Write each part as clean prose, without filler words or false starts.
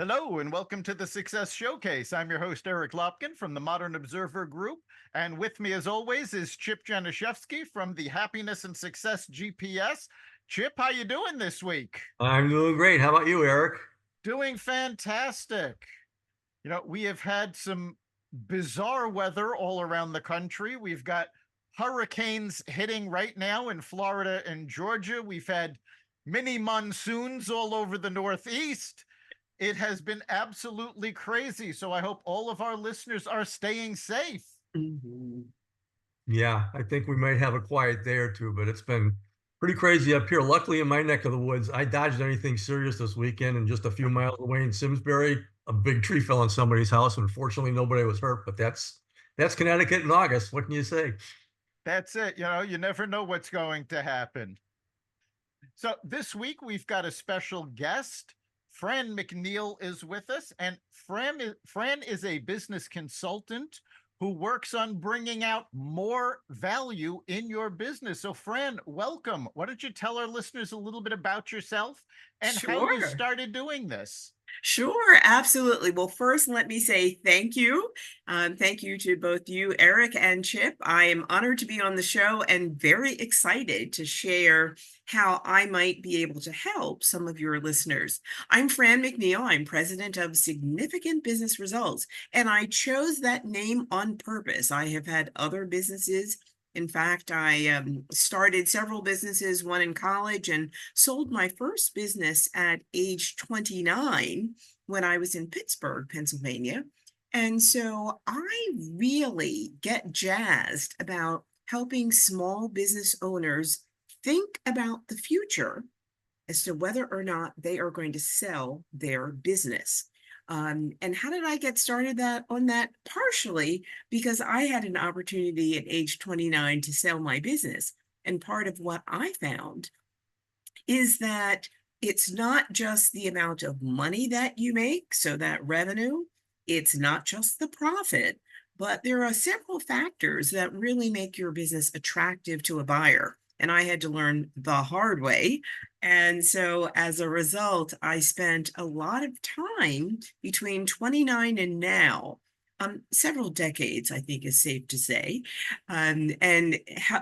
Hello and welcome to the Success Showcase. I'm your host, Eric Lopkin from the Modern Observer Group. And with me, as always, is Chip Janiszewski from the Happiness and Success GPS. Chip, how you doing this week? I'm doing great. How about you, Eric? Doing fantastic. We have had some bizarre weather all around the country. We've got hurricanes hitting right now in Florida and Georgia. We've had mini monsoons all over the Northeast. It has been absolutely crazy. So I hope all of our listeners are staying safe. Mhm. Yeah, I think we might have a quiet day or two, but it's been pretty crazy up here. Luckily, in my neck of the woods, I dodged anything serious this weekend, and just a few miles away in Simsbury, a big tree fell on somebody's house. Unfortunately, nobody was hurt, but that's Connecticut in August. What can you say? That's it. You never know what's going to happen. So this week we've got a special guest. Fran McNeil is with us, and Fran is a business consultant who works on bringing out more value in your business. So, Fran, welcome. Why don't you tell our listeners a little bit about yourself and how you Sure. started doing this? Sure, absolutely. Well, first, let me say thank you. Thank you to both you, Eric and Chip. I am honored to be on the show and very excited to share how I might be able to help some of your listeners. I'm Fran McNeil. I'm president of Significant Business Results, and I chose that name on purpose. I have had other businesses. In fact, I started several businesses, one in college, and sold my first business at age 29 when I was in Pittsburgh, Pennsylvania. And so I really get jazzed about helping small business owners think about the future as to whether or not they are going to sell their business. And how did I get started on that? Partially because I had an opportunity at age 29 to sell my business. And part of what I found is that it's not just the amount of money that you make, so that revenue, it's not just the profit, but there are several factors that really make your business attractive to a buyer. And I had to learn the hard way. And so as a result, I spent a lot of time between 29 and now, several decades, I think is safe to say, and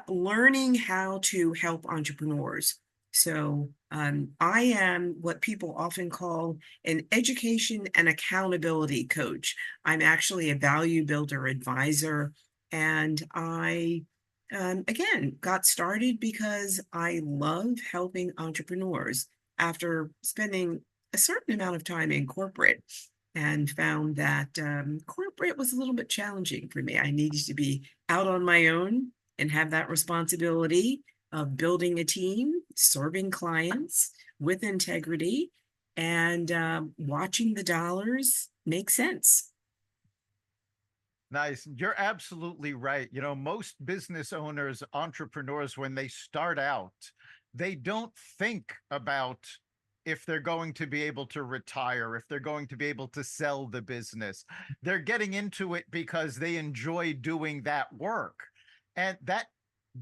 learning how to help entrepreneurs. So I am what people often call an education and accountability coach. I'm actually a value builder advisor. And I, again, got started because I love helping entrepreneurs after spending a certain amount of time in corporate and found that corporate was a little bit challenging for me. I needed to be out on my own and have that responsibility of building a team, serving clients with integrity, and watching the dollars make sense. Nice. You're absolutely right. Most business owners, entrepreneurs, when they start out, they don't think about if they're going to be able to retire, if they're going to be able to sell the business. They're getting into it because they enjoy doing that work. And that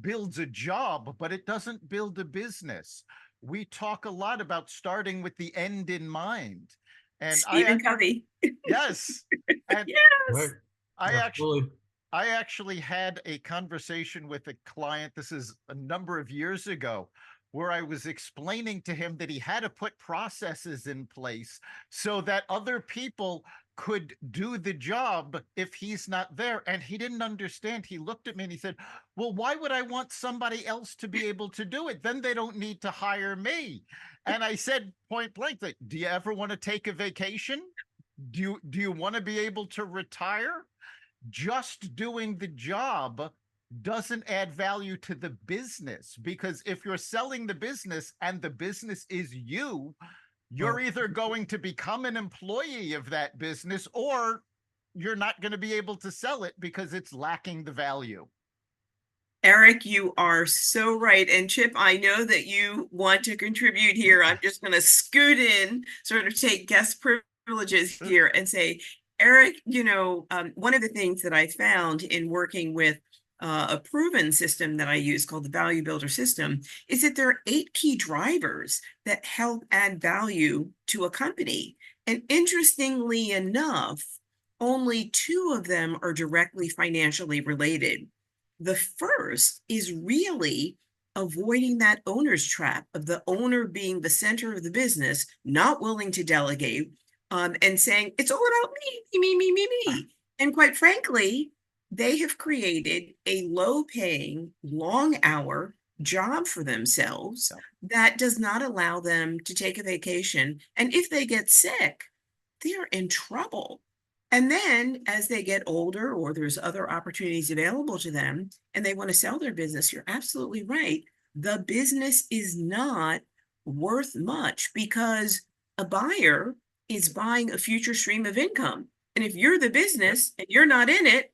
builds a job, but it doesn't build a business. We talk a lot about starting with the end in mind. And Stephen Covey. yes. And Right. Yes. I actually Absolutely. I actually had a conversation with a client. This is a number of years ago, where I was explaining to him that he had to put processes in place so that other people could do the job if he's not there. And he didn't understand. He looked at me and he said, "Well, why would I want somebody else to be able to do it? Then they don't need to hire me." And I said point blank, like, do you ever want to take a vacation? Do you want to be able to retire? Just doing the job doesn't add value to the business, because if you're selling the business and the business is you, you're Well, either going to become an employee of that business or you're not going to be able to sell it because it's lacking the value. Eric, you are so right. And Chip, I know that you want to contribute here. I'm just going to scoot in, sort of take guest privileges here and say, Eric, one of the things that I found in working with a proven system that I use called the Value Builder System, is that there are 8 key drivers that help add value to a company. And interestingly enough, only 2 of them are directly financially related. The first is really avoiding that owner's trap of the owner being the center of the business, not willing to delegate, and saying, it's all about me. And quite frankly, they have created a low-paying, long-hour job for themselves that does not allow them to take a vacation. And if they get sick, they're in trouble. And then as they get older or there's other opportunities available to them and they want to sell their business, you're absolutely right. The business is not worth much because a buyer is buying a future stream of income. And if you're the business and you're not in it,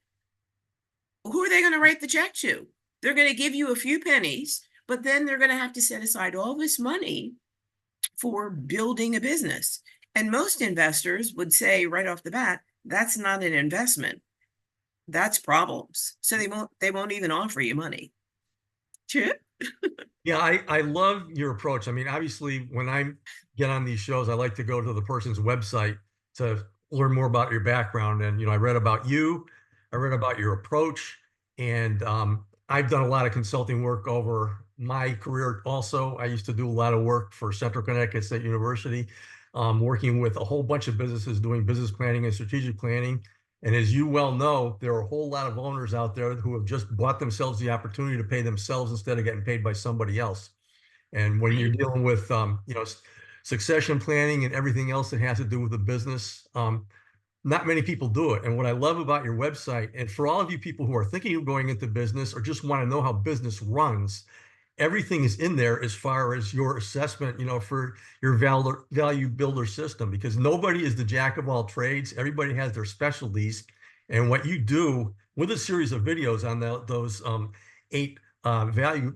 who are they going to write the check to? They're going to give you a few pennies, but then they're going to have to set aside all this money for building a business. And most investors would say right off the bat, that's not an investment. That's problems. So they won't even offer you money. Chip? Yeah, I love your approach. I mean, obviously, when I get on these shows, I like to go to the person's website to learn more about your background. And, I read about you, I read about your approach, and I've done a lot of consulting work over my career also. I used to do a lot of work for Central Connecticut State University, working with a whole bunch of businesses doing business planning and strategic planning. And as you well know, there are a whole lot of owners out there who have just bought themselves the opportunity to pay themselves instead of getting paid by somebody else. And when you're dealing with, succession planning and everything else that has to do with the business, not many people do it. And what I love about your website, and for all of you people who are thinking of going into business or just want to know how business runs, everything is in there as far as your assessment, for your value builder system, because nobody is the jack of all trades. Everybody has their specialties. And what you do with a series of videos on those 8 value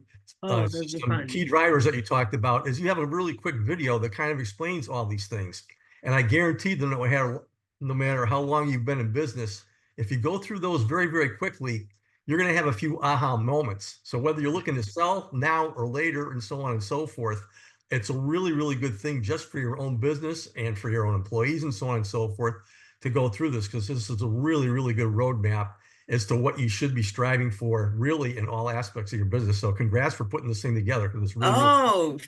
system key drivers that you talked about is you have a really quick video that kind of explains all these things. And I guarantee that no matter how long you've been in business, if you go through those very, very quickly, you're going to have a few aha moments. So whether you're looking to sell now or later and so on and so forth, it's a really, really good thing just for your own business and for your own employees and so on and so forth to go through this, because this is a really, really good roadmap as to what you should be striving for really in all aspects of your business. So congrats for putting this thing together, because it's really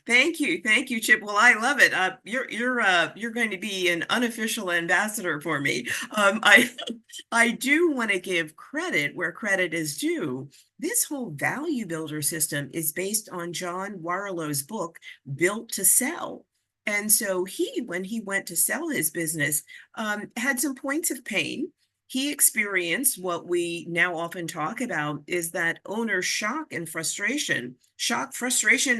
Thank you, Chip. Well, I love it. You're going to be an unofficial ambassador for me. I do want to give credit where credit is due. This whole value builder system is based on John Warrillow's book, Built to Sell. And so when he went to sell his business, had some points of pain. He experienced what we now often talk about is that owner shock, frustration,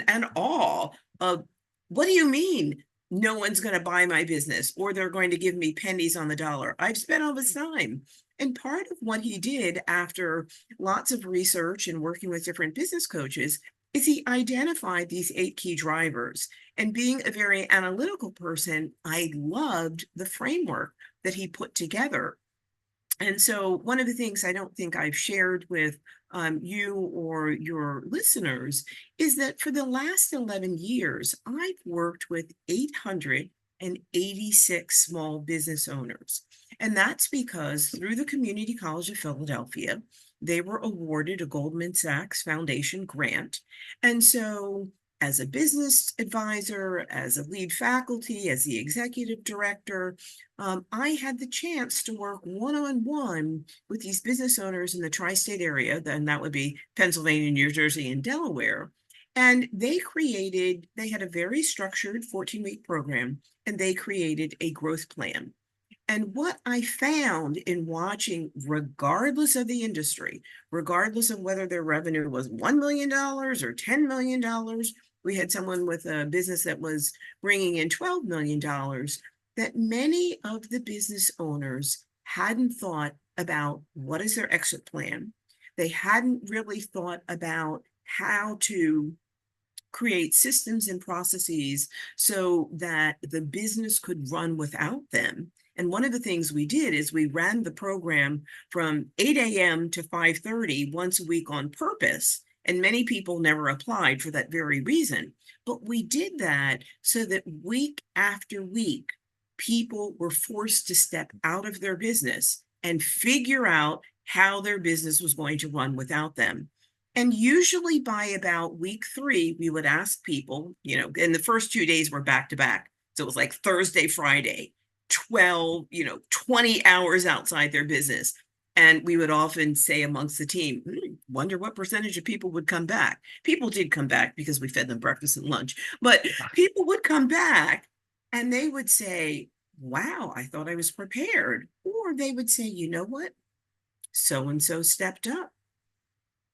and awe of, what do you mean no one's going to buy my business or they're going to give me pennies on the dollar? I've spent all this time. And part of what he did after lots of research and working with different business coaches is he identified these 8 key drivers. And being a very analytical person, I loved the framework that he put together. And so one of the things I don't think I've shared with you or your listeners is that for the last 11 years, I've worked with 886 small business owners. And that's because through the Community College of Philadelphia, they were awarded a Goldman Sachs Foundation grant. And so as a business advisor, as a lead faculty, as the executive director, I had the chance to work one-on-one with these business owners in the tri-state area, then that would be Pennsylvania, New Jersey, and Delaware. And they had a very structured 14-week program, and they created a growth plan. And what I found in watching, regardless of the industry, regardless of whether their revenue was $1 million or $10 million, we had someone with a business that was bringing in $12 million, that many of the business owners hadn't thought about what is their exit plan. They hadn't really thought about how to create systems and processes so that the business could run without them. And one of the things we did is we ran the program from 8 a.m. to 5:30 once a week on purpose. And many people never applied for that very reason. But we did that so that week after week, people were forced to step out of their business and figure out how their business was going to run without them. And usually by about week 3, we would ask people, and the first 2 days were back to back. So it was like Thursday, Friday, 12, 20 hours outside their business. And we would often say amongst the team, wonder what percentage of people would come back. People did come back because we fed them breakfast and lunch, but people would come back and they would say, wow, I thought I was prepared. Or they would say, you know what? So-and-so stepped up.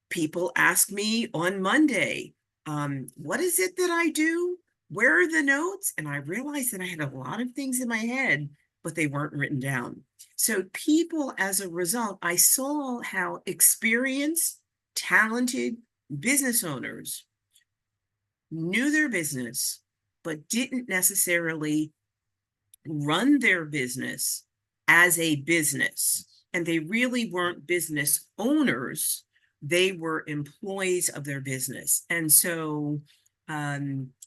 People ask me on Monday, what is it that I do? Where are the notes? And I realized that I had a lot of things in my head, but they weren't written down. So people, as a result, I saw how experienced, talented business owners knew their business, but didn't necessarily run their business as a business. And they really weren't business owners. They were employees of their business. And so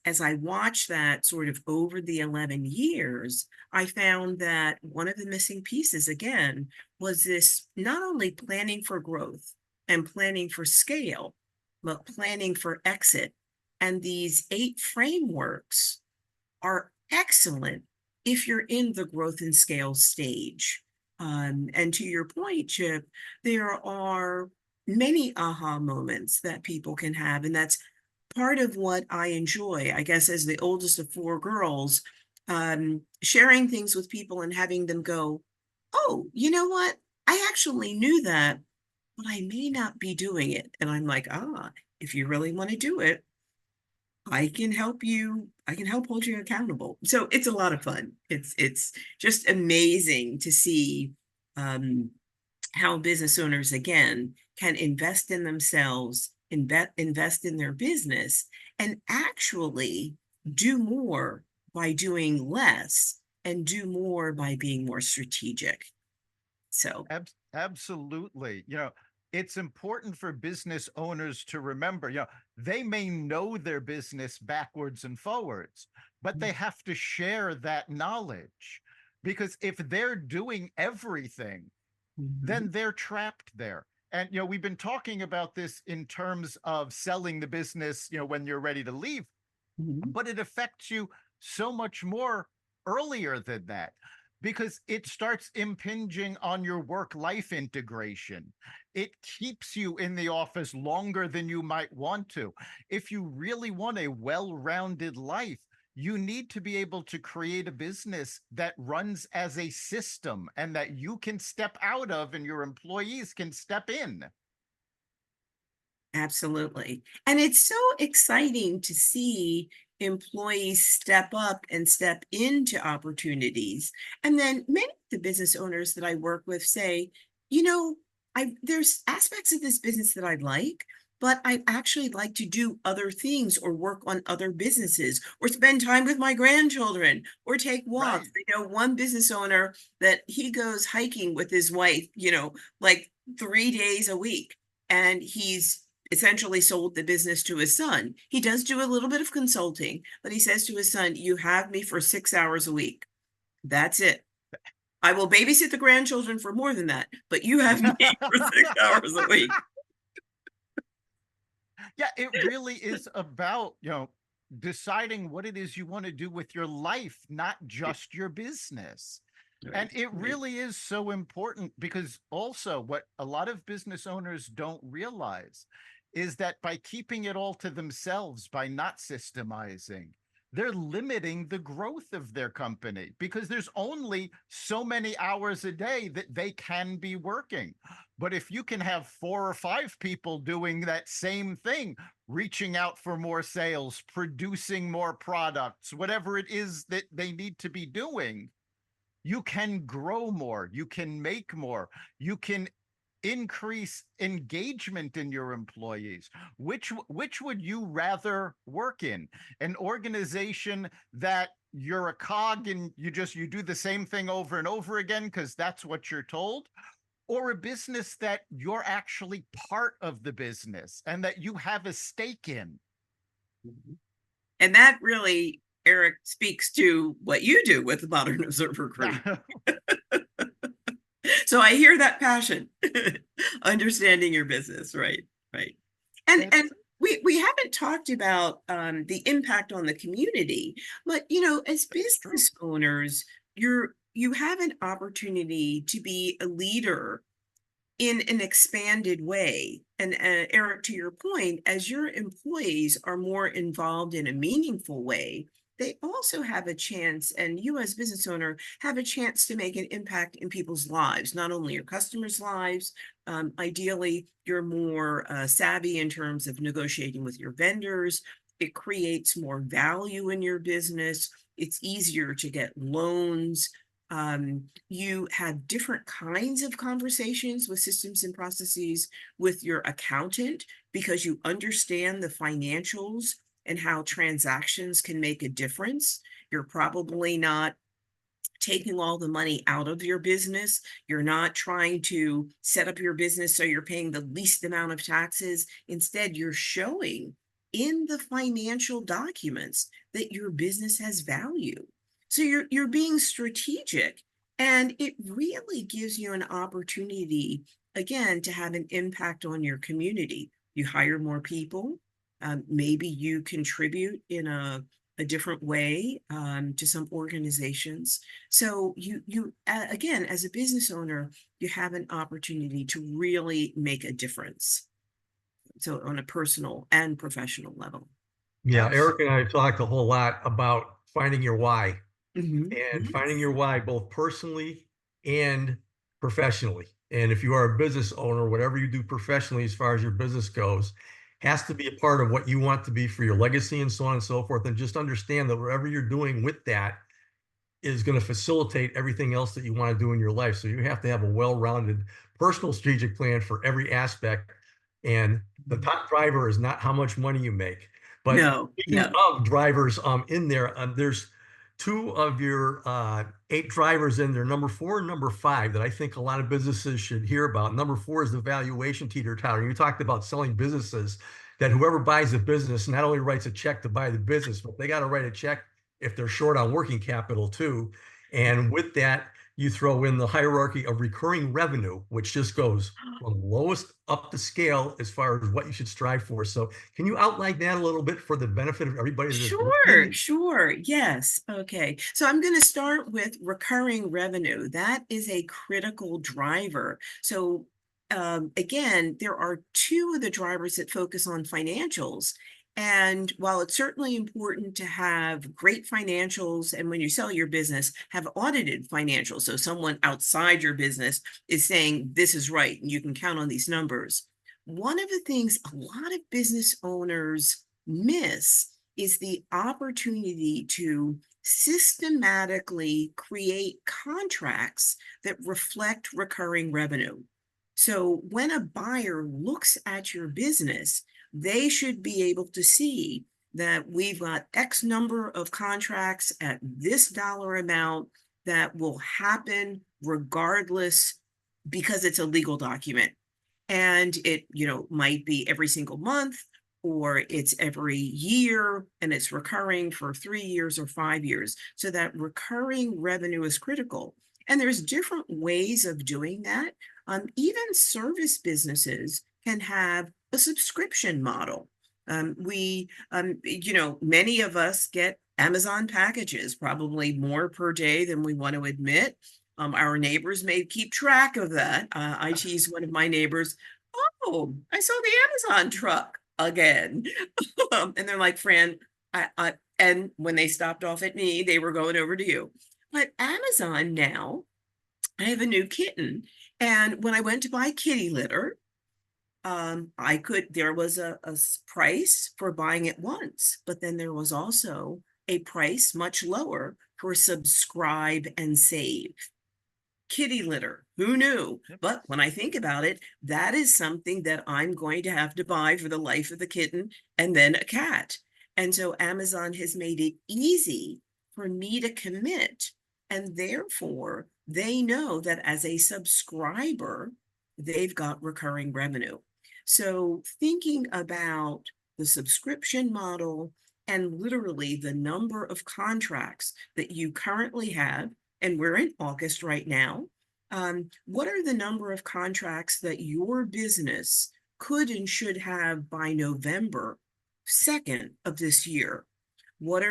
as I watched that sort of over the 11 years, I found that one of the missing pieces, again, was this not only planning for growth and planning for scale, but planning for exit. And these 8 frameworks are excellent if you're in the growth and scale stage. And to your point, Chip, there are many aha moments that people can have. And that's part of what I enjoy, I guess, as the oldest of 4 girls, sharing things with people and having them go, oh, you know what? I actually knew that, but I may not be doing it. And I'm like, if you really want to do it, I can help you. I can help hold you accountable. So it's a lot of fun. It's just amazing to see how business owners, again, can invest in themselves, invest in their business, and actually do more by doing less and do more by being more strategic. So Absolutely. It's important for business owners to remember, they may know their business backwards and forwards, but they have to share that knowledge, because if they're doing everything, then they're trapped there. And, we've been talking about this in terms of selling the business, when you're ready to leave, but it affects you so much more earlier than that, because it starts impinging on your work-life integration. It keeps you in the office longer than you might want to. If you really want a well-rounded life, you need to be able to create a business that runs as a system and that you can step out of and your employees can step in. absolutely. And it's so exciting to see employees step up and step into opportunities. And then many of the business owners that I work with say, there's aspects of this business that I like, but I actually like to do other things or work on other businesses or spend time with my grandchildren or take walks. Right. I know one business owner that he goes hiking with his wife, like 3 days a week. And he's essentially sold the business to his son. He does do a little bit of consulting, but he says to his son, you have me for 6 hours a week. That's it. I will babysit the grandchildren for more than that, but you have me for 6 hours a week. Yeah, it really is about, deciding what it is you want to do with your life, not just your business. And it really is so important, because also what a lot of business owners don't realize is that by keeping it all to themselves, by not systemizing, they're limiting the growth of their company, because there's only so many hours a day that they can be working. But if you can have 4 or 5 people doing that same thing, reaching out for more sales, producing more products, whatever it is that they need to be doing, you can grow more, you can make more, you can increase engagement in your employees. Which would you rather work in? An organization that you're a cog and you do the same thing over and over again because that's what you're told, or a business that you're actually part of the business and that you have a stake in. And that really, Eric, speaks to what you do with the Modern Observer Group. So I hear that passion, understanding your business, right? And we haven't talked about the impact on the community, but as business owners, you have an opportunity to be a leader in an expanded way. And Eric, to your point, as your employees are more involved in a meaningful way, they also have a chance, and you as business owner have a chance to make an impact in people's lives, not only your customers' lives. Ideally, you're more savvy in terms of negotiating with your vendors. It creates more value in your business. It's easier to get loans. You have different kinds of conversations with systems and processes with your accountant because you understand the financials and how transactions can make a difference. You're probably not taking all the money out of your business. You're not trying to set up your business so you're paying the least amount of taxes. Instead, you're showing in the financial documents that your business has value. So you're being strategic, and it really gives you an opportunity, again, to have an impact on your community. You hire more people. Maybe you contribute in a different way to some organizations. So you again, as a business owner, you have an opportunity to really make a difference. So on a personal and professional level. Yeah, Eric and I talked a whole lot about finding your why. Mm-hmm. And finding your why both personally and professionally. And if you are a business owner, whatever you do professionally as far as your business goes, has to be a part of what you want to be for your legacy and so on and so forth. And just understand that whatever you're doing with that is going to facilitate everything else that you want to do in your life. So you have to have a well-rounded personal strategic plan for every aspect. And the top driver is not how much money you make. But speaking of drivers in there, there's two of your 8 drivers in there, number 4 and number 5, that I think a lot of businesses should hear about. Number 4 is the valuation teeter-totter. You talked about selling businesses, that whoever buys a business not only writes a check to buy the business, but they got to write a check if they're short on working capital too. And with that, you throw in the hierarchy of recurring revenue, which just goes from lowest up the scale as far as what you should strive for. So can you outline that a little bit for the benefit of everybody? Sure. Yes. Okay. So I'm going to start with recurring revenue. That is a critical driver. So again, there are 2 of the drivers that focus on financials. And while it's certainly important to have great financials, and when you sell your business, have audited financials, so someone outside your business is saying this is right and you can count on these numbers. One of the things a lot of business owners miss is the opportunity to systematically create contracts that reflect recurring revenue. So when a buyer looks at your business, they should be able to see that we've got X number of contracts at this dollar amount that will happen regardless, because it's a legal document. And it, might be every single month, or it's every year, and it's recurring for 3 years or 5 years. So that recurring revenue is critical. And there's different ways of doing that. Even service businesses can have a subscription model. Many of us get Amazon packages, probably more per day than we want to admit. Our neighbors may keep track of that. I tease one of my neighbors, "Oh, I saw the Amazon truck again." And they're like, "Fran," and when they stopped off at me, they were going over to you. But Amazon now, I have a new kitten. And when I went to buy kitty litter, there was a price for buying it once, but then there was also a price much lower for subscribe and save. Kitty litter, who knew? But when I think about it, that is something that I'm going to have to buy for the life of the kitten, and then a cat. And so Amazon has made it easy for me to commit. And therefore, they know that as a subscriber, they've got recurring revenue. So thinking about the subscription model and literally the number of contracts that you currently have, and we're in August right now, what are the number of contracts that your business could and should have by November 2nd of this year?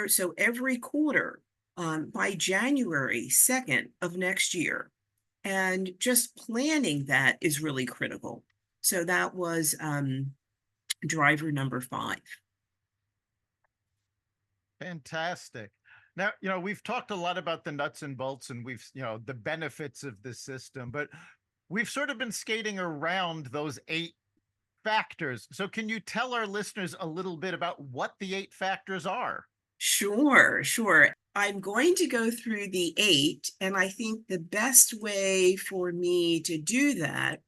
So every quarter, by January 2nd of next year, and just planning that is really critical. So that was driver number 5. Fantastic. Now, we've talked a lot about the nuts and bolts and we've, the benefits of the system, but we've sort of been skating around those 8 factors. So can you tell our listeners a little bit about what the 8 factors are? Sure, sure. I'm going to go through the 8, and I think the best way for me to do that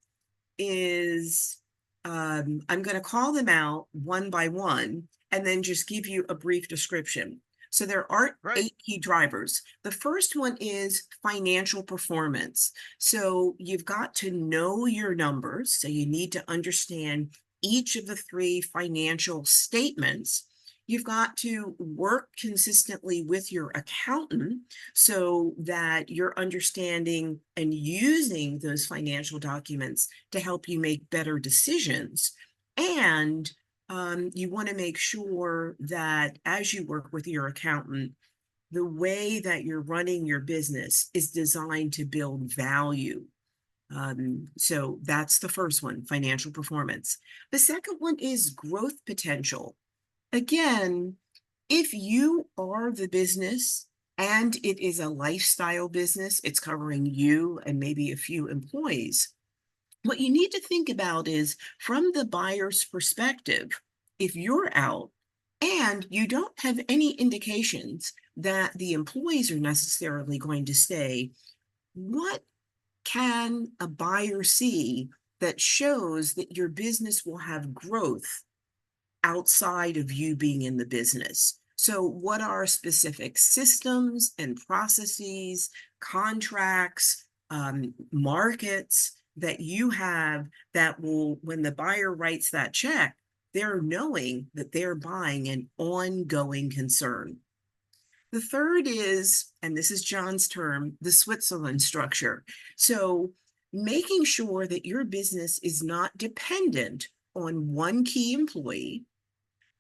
is I'm going to call them out one by one and then just give you a brief description. So there are Right. 8 key drivers. The first one is financial performance. So you've got to know your numbers. So you need to understand each of the 3 financial statements. You've got to work consistently with your accountant so that you're understanding and using those financial documents to help you make better decisions. And you want to make sure that as you work with your accountant, the way that you're running your business is designed to build value. So that's the first one, financial performance. The second one is growth potential. Again, if you are the business and it is a lifestyle business, it's covering you and maybe a few employees. What you need to think about is from the buyer's perspective, if you're out and you don't have any indications that the employees are necessarily going to stay, what can a buyer see that shows that your business will have growth outside of you being in the business? So what are specific systems and processes, contracts, markets that you have that will, when the buyer writes that check, they're knowing that they're buying an ongoing concern. The third is, and this is John's term, the Switzerland structure. So making sure that your business is not dependent on one key employee,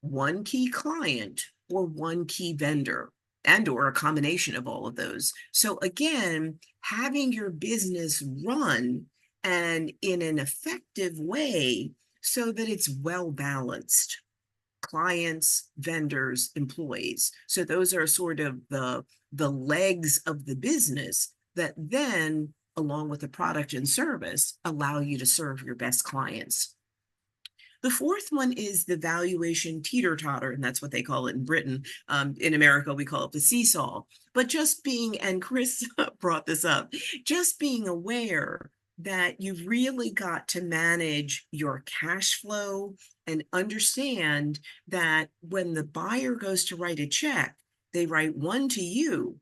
one key client, or one key vendor, and or a combination of all of those. So again, having your business run and in an effective way so that it's well balanced. Clients, vendors, employees. So those are sort of the legs of the business that then, along with the product and service, allow you to serve your best clients. The fourth one is the valuation teeter-totter, and that's what they call it in Britain. In America, we call it the seesaw. But just being, and Chris brought this up, just being aware that you've really got to manage your cash flow and understand that when the buyer goes to write a check, they write one to you,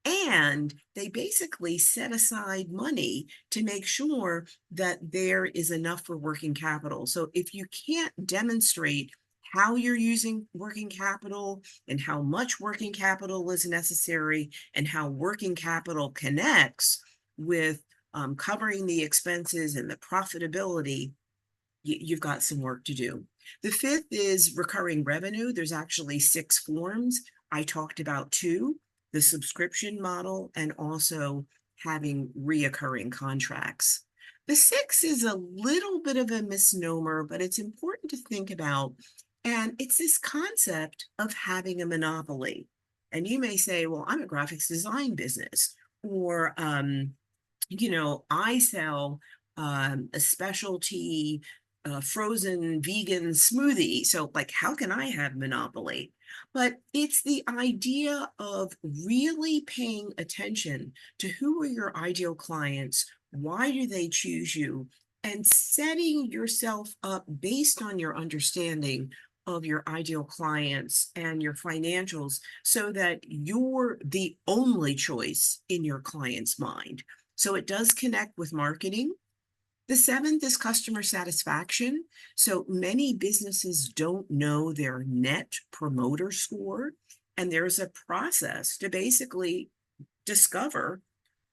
and they basically set aside money to make sure that there is enough for working capital. So if you can't demonstrate how you're using working capital and how much working capital is necessary and how working capital connects with covering the expenses and the profitability, you've got some work to do. The fifth is recurring revenue. There's actually 6 forms. I talked about 2. The subscription model, and also having reoccurring contracts. The 6th is a little bit of a misnomer, but it's important to think about. And it's this concept of having a monopoly. And you may say, well, I'm a graphics design business, or, I sell a specialty frozen vegan smoothie. So like, how can I have monopoly? But it's the idea of really paying attention to who are your ideal clients, why do they choose you, and setting yourself up based on your understanding of your ideal clients and your financials so that you're the only choice in your client's mind. So it does connect with marketing. The seventh is customer satisfaction. So many businesses don't know their net promoter score, and there's a process to basically discover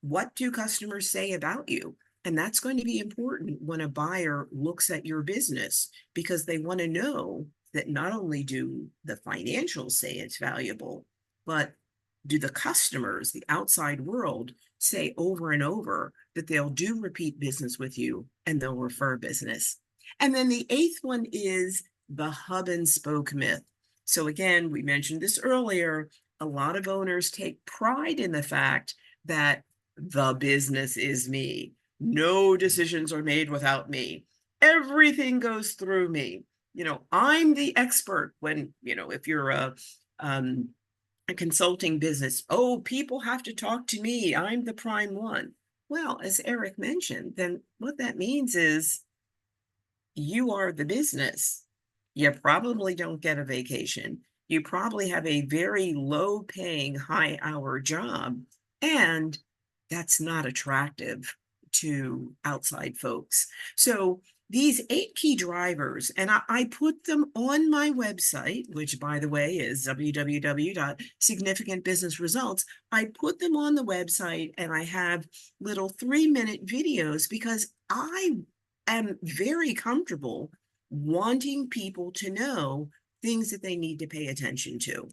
what do customers say about you. And that's going to be important when a buyer looks at your business because they want to know that not only do the financials say it's valuable, but do the customers, the outside world, say over and over that they'll do repeat business with you and they'll refer business. And then the eighth one is the hub and spoke myth. So again, we mentioned this earlier, a lot of owners take pride in the fact that the business is me. No decisions are made without me. Everything goes through me. I'm the expert when, if you're a consulting business, oh, people have to talk to me. I'm the prime one. Well, as Eric mentioned, then what that means is you are the business. You probably don't get a vacation. You probably have a very low paying, high hour job. And that's not attractive to outside folks. So these 8 key drivers, and I put them on my website, which by the way is www.significantbusinessresults. I put them on the website and I have little 3-minute videos because I am very comfortable wanting people to know things that they need to pay attention to.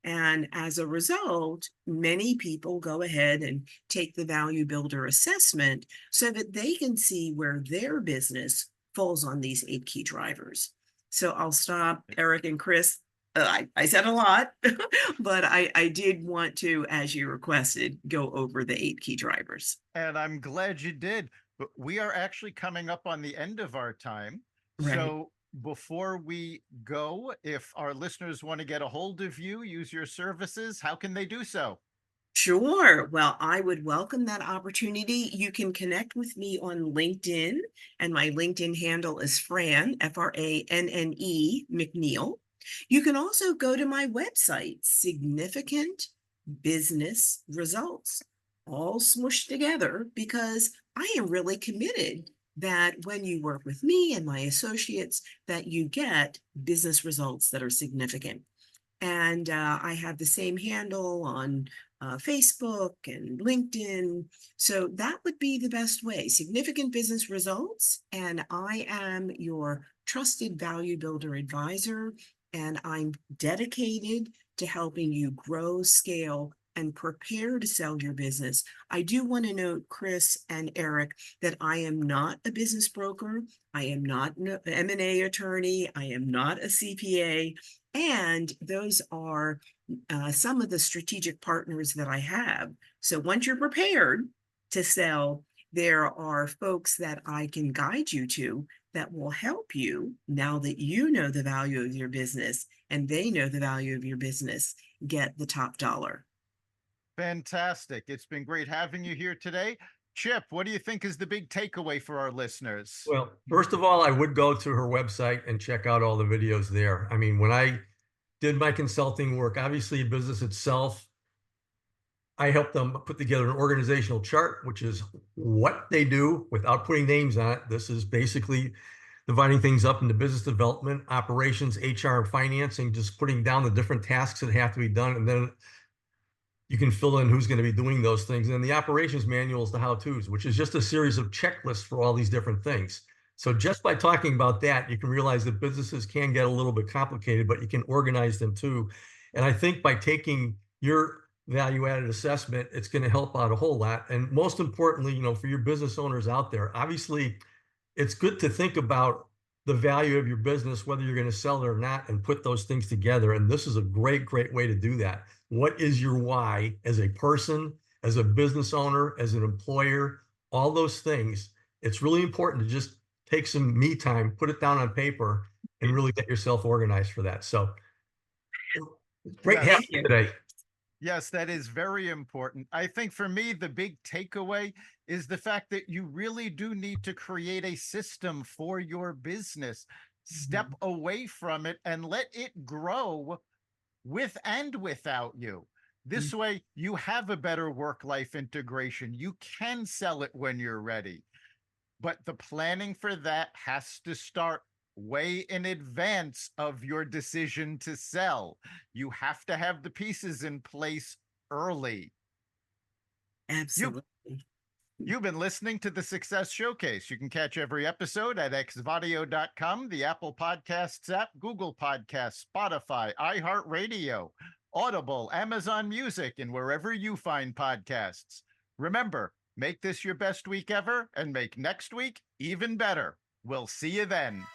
And as a result, many people go ahead and take the value builder assessment so that they can see where their business falls on these 8 key drivers. So I'll stop, Eric and Chris. I said a lot, but I did want to, as you requested, go over the 8 key drivers. And I'm glad you did. But we are actually coming up on the end of our time. Right. So before we go, if our listeners want to get a hold of you, use your services, how can they do so? Sure. Well, I would welcome that opportunity. You can connect with me on LinkedIn, and my LinkedIn handle is Fran, Franne McNeil. You can also go to my website, Significant Business Results, all smushed together because I am really committed that when you work with me and my associates, that you get business results that are significant. And I have the same handle on Facebook and LinkedIn. So that would be the best way. Significant Business Results. And I am your trusted value builder advisor. And I'm dedicated to helping you grow, scale, and prepare to sell your business. I do want to note, Chris and Eric, that I am not a business broker. I am not an M&A attorney. I am not a CPA. And those are some of the strategic partners that I have. So once you're prepared to sell, there are folks that I can guide you to that will help you now that you know the value of your business and they know the value of your business, get the top dollar. Fantastic. It's been great having you here today. Chip, what do you think is the big takeaway for our listeners? Well, first of all, I would go to her website and check out all the videos there. I mean, when I did my consulting work, obviously business itself, I helped them put together an organizational chart, which is what they do without putting names on it. This is basically dividing things up into business development, operations, HR, and financing, just putting down the different tasks that have to be done. And then you can fill in who's going to be doing those things. And then the operations manual is the how-tos, which is just a series of checklists for all these different things. So just by talking about that, you can realize that businesses can get a little bit complicated, but you can organize them too. And I think by taking your value-added assessment, it's going to help out a whole lot. And most importantly, for your business owners out there, obviously, it's good to think about the value of your business, whether you're going to sell it or not, and put those things together. And this is a great, great way to do that. What is your why as a person, as a business owner, as an employer, all those things? It's really important to just take some me time, put it down on paper, and really get yourself organized for that. So great having you today. Yes, that is very important. I think for me, the big takeaway is the fact that you really do need to create a system for your business. step away from it and let it grow with and without you. This way, you have a better work-life integration. You can sell it when you're ready. But the planning for that has to start way in advance of your decision to sell. You have to have the pieces in place early. Absolutely. You've been listening to the Success Showcase. You can catch every episode at xvadio.com, the Apple Podcasts app, Google Podcasts, Spotify, iHeartRadio, Audible, Amazon Music, and wherever you find podcasts. Remember, make this your best week ever and make next week even better. We'll see you then.